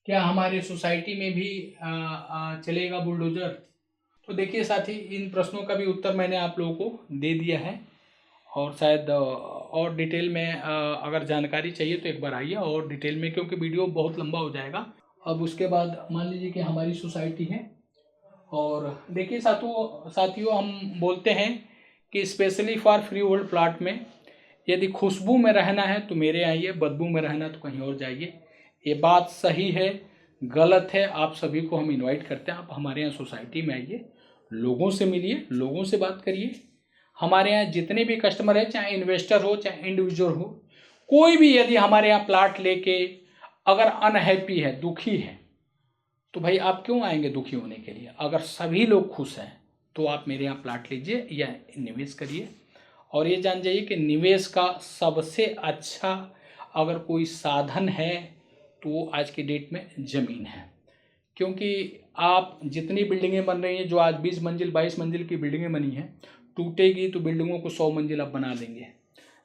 क्या हमारे सोसाइटी में भी चलेगा बुलडोज़र? तो देखिए साथी, इन प्रश्नों का भी उत्तर मैंने आप लोगों को दे दिया है और शायद और डिटेल में अगर जानकारी चाहिए तो एक बार आइए और डिटेल में, क्योंकि वीडियो बहुत लंबा हो जाएगा। अब उसके बाद मान लीजिए कि हमारी सोसाइटी है और देखिए साथियों हम बोलते हैं कि specially for free hold plot में यदि खुशबू में रहना है तो मेरे आइए, बदबू में रहना तो कहीं और जाइए। ये बात सही है गलत है, आप सभी को हम इनवाइट करते हैं, आप हमारे यहाँ सोसाइटी में आइए, लोगों से मिलिए, लोगों से बात करिए। हमारे यहाँ जितने भी कस्टमर हैं, चाहे इन्वेस्टर हो चाहे इंडिविजुअल हो, कोई भी यदि हमारे यहाँ प्लाट लेके अगर अनहैप्पी है, दुखी है, तो भाई आप क्यों आएंगे दुखी होने के लिए? अगर सभी लोग खुश हैं तो आप मेरे यहाँ प्लाट लीजिए या निवेश करिए। और ये जान जाइए कि निवेश का सबसे अच्छा अगर कोई साधन है तो वो आज की डेट में ज़मीन है। क्योंकि आप जितनी बिल्डिंगें बन रही हैं, जो आज 20 मंजिल 22 मंजिल की बिल्डिंगें बनी हैं, टूटेगी तो बिल्डिंगों को 100 मंजिल आप बना देंगे,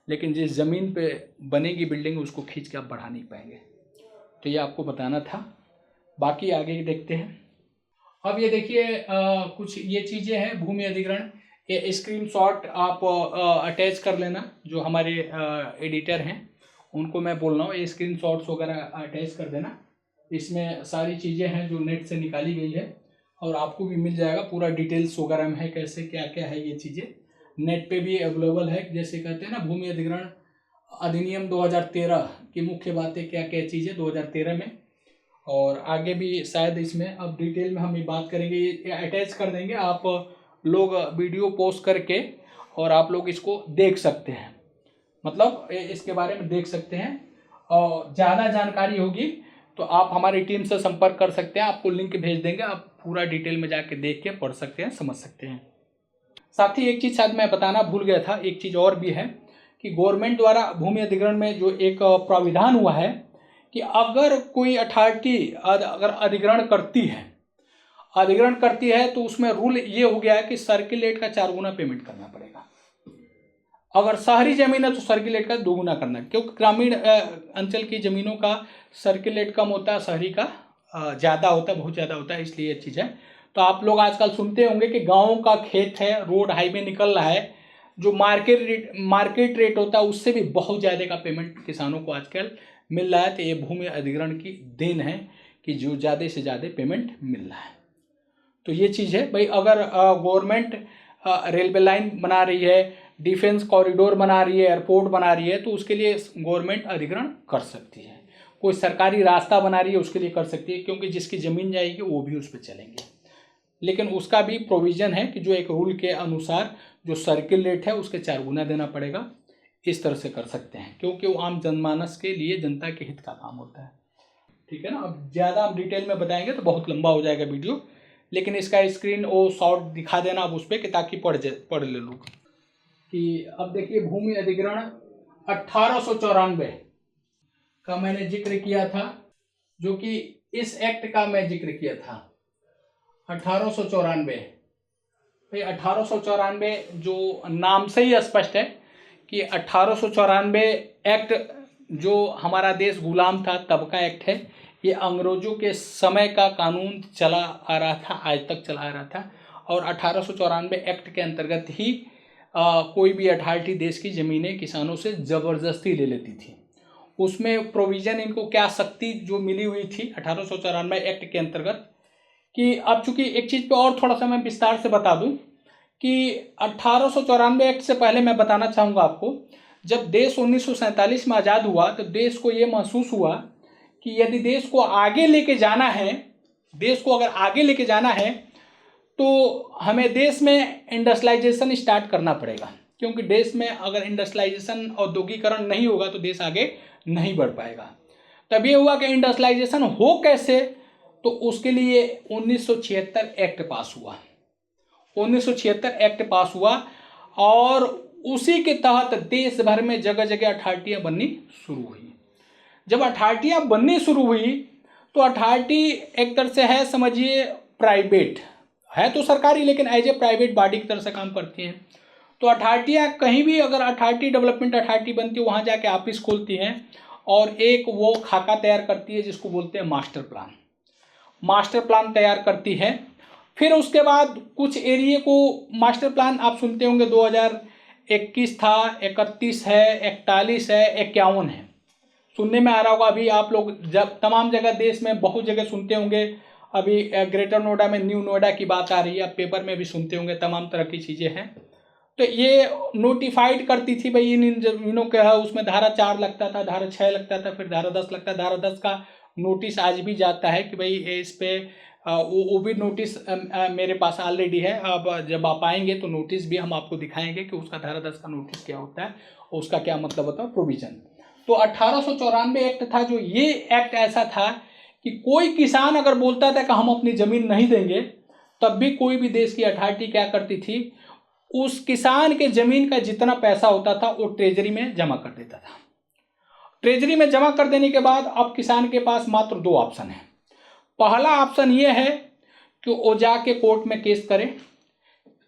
लेकिन जिस ज़मीन पे बनेगी बिल्डिंग उसको खींच के आप बढ़ा नहीं पाएंगे। तो ये आपको बताना था, बाकी आगे देखते हैं। अब ये देखिए कुछ ये चीज़ें हैं भूमि अधिग्रहण, ये स्क्रीनशॉट आप अटैच कर लेना, जो हमारे एडिटर हैं उनको मैं बोल रहा हूँ ये स्क्रीनशॉट्स वगैरह अटैच कर देना। इसमें सारी चीज़ें हैं जो नेट से निकाली गई है और आपको भी मिल जाएगा पूरा डिटेल्स वगैरह में है, कैसे क्या क्या है ये चीज़ें नेट पे भी अवेलेबल है। जैसे कहते हैं ना, भूमि अधिग्रहण अधिनियम 2013 की मुख्य बातें क्या क्या चीज़ें 2013 में, और आगे भी शायद इसमें अब डिटेल में हम ये बात करेंगे, ये अटैच कर देंगे, आप लोग वीडियो पोस्ट करके और आप लोग इसको देख सकते हैं, मतलब इसके बारे में देख सकते हैं। और ज़्यादा जानकारी होगी तो आप हमारी टीम से संपर्क कर सकते हैं, आपको लिंक भेज देंगे, आप पूरा डिटेल में जाके देख के पढ़ सकते हैं, समझ सकते हैं। साथ ही एक चीज़ शायद मैं बताना भूल गया था, एक चीज़ और भी है कि गवर्नमेंट द्वारा भूमि अधिग्रहण में जो एक प्राविधान हुआ है कि अगर कोई अथॉरिटी अगर अधिग्रहण करती है तो उसमें रूल ये हो गया है कि सर्किल रेट का 4 गुना पेमेंट करना पड़ेगा। अगर शहरी जमीन है तो सर्किल रेट का 2 गुना करना, क्योंकि ग्रामीण अंचल की ज़मीनों का सर्किल रेट कम होता है, शहरी का ज़्यादा होता है, बहुत ज़्यादा होता है, इसलिए ये चीज़ है। तो आप लोग आजकल सुनते होंगे कि गाँव का खेत है, रोड हाईवे निकल रहा है, जो मार्केट रेट होता है उससे भी बहुत ज़्यादा का पेमेंट किसानों को आजकल मिल रहा है। तो ये भूमि अधिग्रहण की देन है कि जो ज़्यादा से ज़्यादा पेमेंट मिल रहा है। तो ये चीज़ है भाई, अगर गवर्नमेंट रेलवे लाइन बना रही है, डिफेंस कॉरिडोर बना रही है, एयरपोर्ट बना रही है, तो उसके लिए गवर्नमेंट अधिग्रहण कर सकती है। कोई सरकारी रास्ता बना रही है उसके लिए कर सकती है, क्योंकि जिसकी ज़मीन जाएगी वो भी उस पर चलेंगे। लेकिन उसका भी प्रोविज़न है कि जो एक रूल के अनुसार जो सर्किल रेट है उसके 4 गुना देना पड़ेगा। इस तरह से कर सकते हैं, क्योंकि वो आम जनमानस के लिए, जनता के हित का काम होता है। ठीक है ना। अब ज़्यादा हम डिटेल में बताएंगे तो बहुत लंबा हो जाएगा वीडियो, लेकिन इसका स्क्रीन वो शॉर्ट दिखा देना अब उस पर कि ताकि पढ़ ले लोग। कि अब देखिए भूमि अधिग्रहण 1894 का मैंने जिक्र किया था, जो कि इस एक्ट का मैं जिक्र किया था 1894। भाई 1894 जो नाम से ही स्पष्ट है कि 1894 एक्ट, जो हमारा देश गुलाम था तब का एक्ट है। ये अंग्रेजों के समय का कानून चला आ रहा था, आज तक चला आ रहा था, और 1894 एक्ट के अंतर्गत ही कोई भी अथॉरिटी देश की ज़मीनें किसानों से ज़बरदस्ती ले लेती थी। उसमें प्रोविज़न इनको क्या शक्ति जो मिली हुई थी 1894 एक्ट के अंतर्गत, कि अब चूँकि एक चीज़ पे और थोड़ा सा मैं विस्तार से बता दूं कि 1894 एक्ट से पहले मैं बताना चाहूँगा आपको, जब देश 1947 में आज़ाद हुआ तो देश को ये महसूस हुआ कि यदि देश को आगे लेके जाना है, देश को अगर आगे लेके जाना है तो हमें देश में इंडस्ट्रियलाइजेशन स्टार्ट करना पड़ेगा, क्योंकि देश में अगर इंडस्ट्रियलाइजेशन औद्योगिकरण नहीं होगा तो देश आगे नहीं बढ़ पाएगा। तब ये हुआ कि इंडस्ट्रियलाइजेशन हो कैसे, तो उसके लिए 1976 एक्ट पास हुआ। 1976 एक्ट पास हुआ और उसी के तहत देश भर में जगह जगह अथॉरिटियाँ बननी शुरू हुई। जब अथॉरिटियाँ बननी शुरू हुई तो अथॉरिटी एक तरह से है, समझिए प्राइवेट है, तो सरकारी, लेकिन एज ए प्राइवेट बॉडी की तरह से काम करती हैं। तो अथॉरिटियाँ कहीं भी अगर अथॉरिटी डेवलपमेंट अथॉरिटी बनती है, वहाँ जाके ऑफिस खोलती हैं और एक वो खाका तैयार करती है जिसको बोलते हैं मास्टर प्लान। मास्टर प्लान तैयार करती है। फिर उसके बाद कुछ एरिया को मास्टर प्लान आप सुनते होंगे 2021 था, 31 है, 41 है, 51 है, सुनने में आ रहा होगा। अभी आप लोग जब तमाम जगह देश में बहुत जगह सुनते होंगे, अभी ग्रेटर नोएडा में न्यू नोएडा की बात आ रही है, आप पेपर में भी सुनते होंगे, तमाम तरह की चीज़ें हैं। तो ये नोटिफाइड करती थी भाई इन जमीनों के है, उसमें धारा 4 लगता था, धारा 6 लगता था, फिर धारा 10 लगता है। धारा 10 का नोटिस आज भी जाता है कि भाई इस पे वो भी नोटिस मेरे पास ऑलरेडी है। अब जब आप आएंगे तो नोटिस भी हम आपको दिखाएंगे कि उसका धारा 10 का नोटिस क्या होता है और उसका क्या मतलब होता है, प्रोविजन। तो 1894 एक्ट था, जो ये एक्ट ऐसा था कि कोई किसान अगर बोलता था कि हम अपनी ज़मीन नहीं देंगे, तब भी कोई भी देश की अथॉरिटी क्या करती थी, उस किसान के ज़मीन का जितना पैसा होता था वो ट्रेजरी में जमा कर देता था। ट्रेजरी में जमा कर देने के बाद अब किसान के पास मात्र 2 ऑप्शन है। पहला ऑप्शन ये है कि वो जाके कोर्ट में केस करे,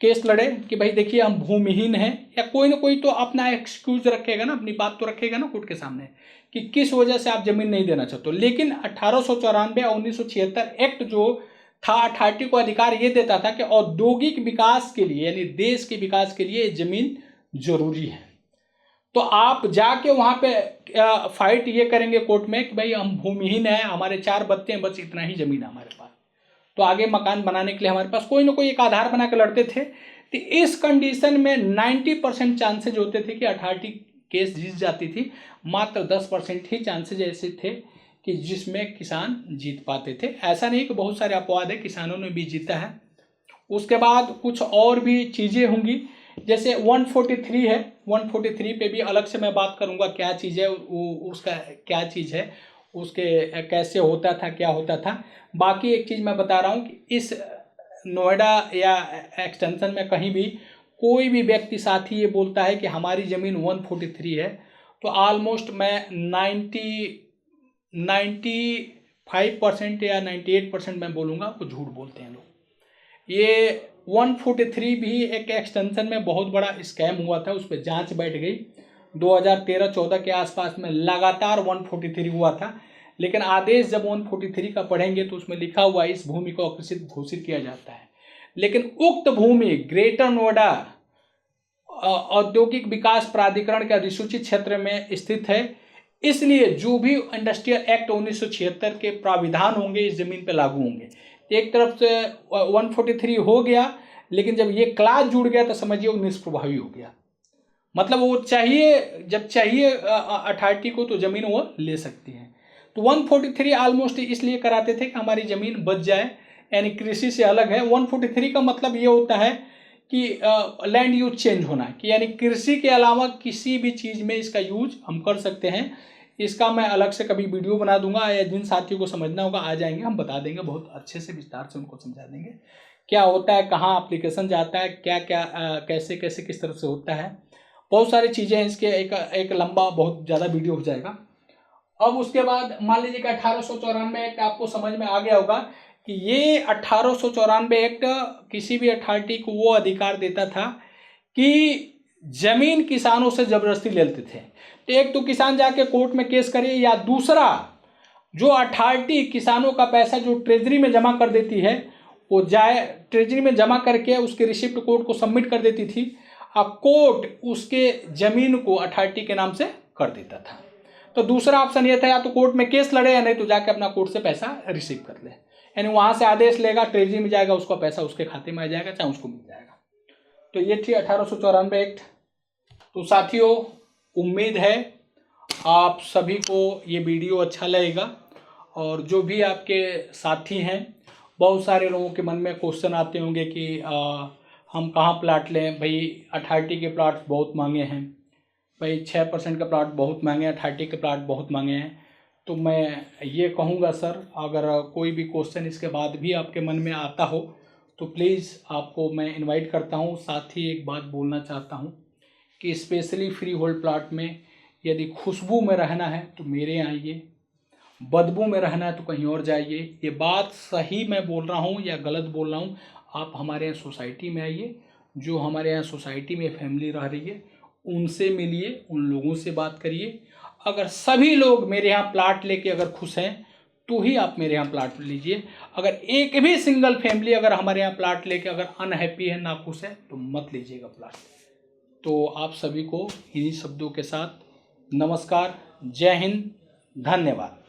केस लड़े कि भाई देखिए हम भूमिहीन हैं, या कोई ना कोई तो अपना एक्सक्यूज रखेगा ना, अपनी बात तो रखेगा ना कोर्ट के सामने कि किस वजह से आप जमीन नहीं देना चाहते। लेकिन 1894 और 1976 एक्ट जो था, अथॉरिटी को अधिकार ये देता था कि औद्योगिक विकास के लिए यानी देश के विकास के लिए जमीन जरूरी है। तो आप जाके वहाँ पे फाइट ये करेंगे कोर्ट में कि भाई हम भूमिहीन हैं, हमारे 4 बच्चे हैं, बस इतना ही जमीन है हमारे पास, तो आगे मकान बनाने के लिए हमारे पास कोई ना कोई एक आधार बना के लड़ते थे। तो इस कंडीशन में 90% चांसेज होते थे कि अथॉरिटी केस जीत जाती थी, मात्र 10% ही चांसेज ऐसे थे कि जिसमें किसान जीत पाते थे। ऐसा नहीं कि बहुत सारे अपवाद है, किसानों ने भी जीता है। उसके बाद कुछ और भी चीज़ें होंगी, जैसे 143 है, 143 पे भी अलग से मैं बात करूँगा क्या चीज़ है, उसका क्या चीज़ है, उसके कैसे होता था, क्या होता था। बाकी एक चीज़ मैं बता रहा हूँ कि इस नोएडा या एक्सटेंशन में कहीं भी कोई भी व्यक्ति साथी ये बोलता है कि हमारी ज़मीन 143 है, तो ऑलमोस्ट मैं 95% या 98% मैं बोलूँगा वो झूठ बोलते हैं लोग। ये 143 भी एक एक्सटेंशन में बहुत बड़ा स्कैम हुआ था, उस पर जांच बैठ गई 2013-14 के आसपास में, लगातार 143 हुआ था। लेकिन आदेश जब 143 का पढ़ेंगे तो उसमें लिखा हुआ इस भूमि को अकृषित घोषित किया जाता है। लेकिन उक्त भूमि ग्रेटर नोएडा औद्योगिक विकास प्राधिकरण के अधिसूचित क्षेत्र में स्थित है, इसलिए जो भी इंडस्ट्रियल एक्ट 1976 के प्राविधान होंगे इस जमीन पर लागू होंगे। एक तरफ से 143 हो गया, लेकिन जब ये क्लास जुड़ गया तो समझिए वो निष्प्रभावी हो गया। मतलब वो चाहिए, जब चाहिए अथॉरिटी को तो ज़मीन वो ले सकती है। तो 143 ऑलमोस्ट इसलिए कराते थे कि हमारी ज़मीन बच जाए, यानी कृषि से अलग है। 143 का मतलब ये होता है कि लैंड यूज चेंज होना, कि यानी कृषि के अलावा किसी भी चीज़ में इसका यूज हम कर सकते हैं। इसका मैं अलग से कभी वीडियो बना दूंगा, या जिन साथियों को समझना होगा आ जाएंगे, हम बता देंगे, बहुत अच्छे से विस्तार से उनको समझा देंगे क्या होता है, कहाँ एप्लीकेशन जाता है, क्या क्या कैसे कैसे किस तरह से होता है। बहुत सारी चीज़ें हैं इसके, एक लंबा बहुत ज़्यादा वीडियो हो जाएगा। अब उसके बाद मान लीजिए कि 1894 एक्ट आपको समझ में आ गया होगा कि ये 1894 एक्ट किसी भी अथॉरिटी को वो अधिकार देता था कि जमीन किसानों से जबरदस्ती ले लेते थे। तो एक तो किसान जाके कोर्ट में केस करे, या दूसरा जो अथॉरिटी किसानों का पैसा जो ट्रेजरी में जमा कर देती है वो जाए ट्रेजरी में जमा करके उसके रिसिप्ट कोर्ट को सबमिट कर देती थी, और कोर्ट उसके जमीन को अथॉरिटी के नाम से कर देता था। तो दूसरा ऑप्शन ये था, या तो कोर्ट में केस लड़े, या नहीं तो जाके अपना कोर्ट से पैसा रिसीव कर ले, यानी वहाँ से आदेश लेगा, ट्रेजरी में जाएगा, उसका पैसा उसके खाते में आ जाएगा, चाहे उसको मिल जाएगा। तो ये थी 1894 एक्ट। तो साथियों, उम्मीद है आप सभी को ये वीडियो अच्छा लगेगा, और जो भी आपके साथी हैं, बहुत सारे लोगों के मन में क्वेश्चन आते होंगे कि हम कहाँ प्लाट लें, भाई अथॉरिटी के प्लाट बहुत महंगे हैं, भाई 6% का प्लाट बहुत महंगे हैं, अथॉरिटी के प्लाट बहुत महंगे हैं। तो मैं ये कहूँगा सर, अगर कोई भी क्वेश्चन इसके बाद भी आपके मन में आता हो तो प्लीज़ आपको मैं इनवाइट करता हूँ। साथ ही एक बात बोलना चाहता हूँ कि स्पेशली फ्री होल्ड प्लाट में यदि खुशबू में रहना है तो मेरे यहाँ आइए, बदबू में रहना है तो कहीं और जाइए। ये बात सही मैं बोल रहा हूँ या गलत बोल रहा हूँ, आप हमारे यहाँ सोसाइटी में आइए, जो हमारे यहाँ सोसाइटी में फैमिली रह रही है उनसे मिलिए, उन लोगों से बात करिए। अगर सभी लोग मेरे यहाँ प्लाट लेके अगर खुश हैं तो ही आप मेरे यहाँ प्लाट लीजिए। अगर एक भी सिंगल फैमिली अगर हमारे यहाँ प्लाट लेके अगर अनहैप्पी है, नाखुश है, तो मत लीजिएगा प्लाट। तो आप सभी को इन्हीं शब्दों के साथ नमस्कार, जय हिंद, धन्यवाद।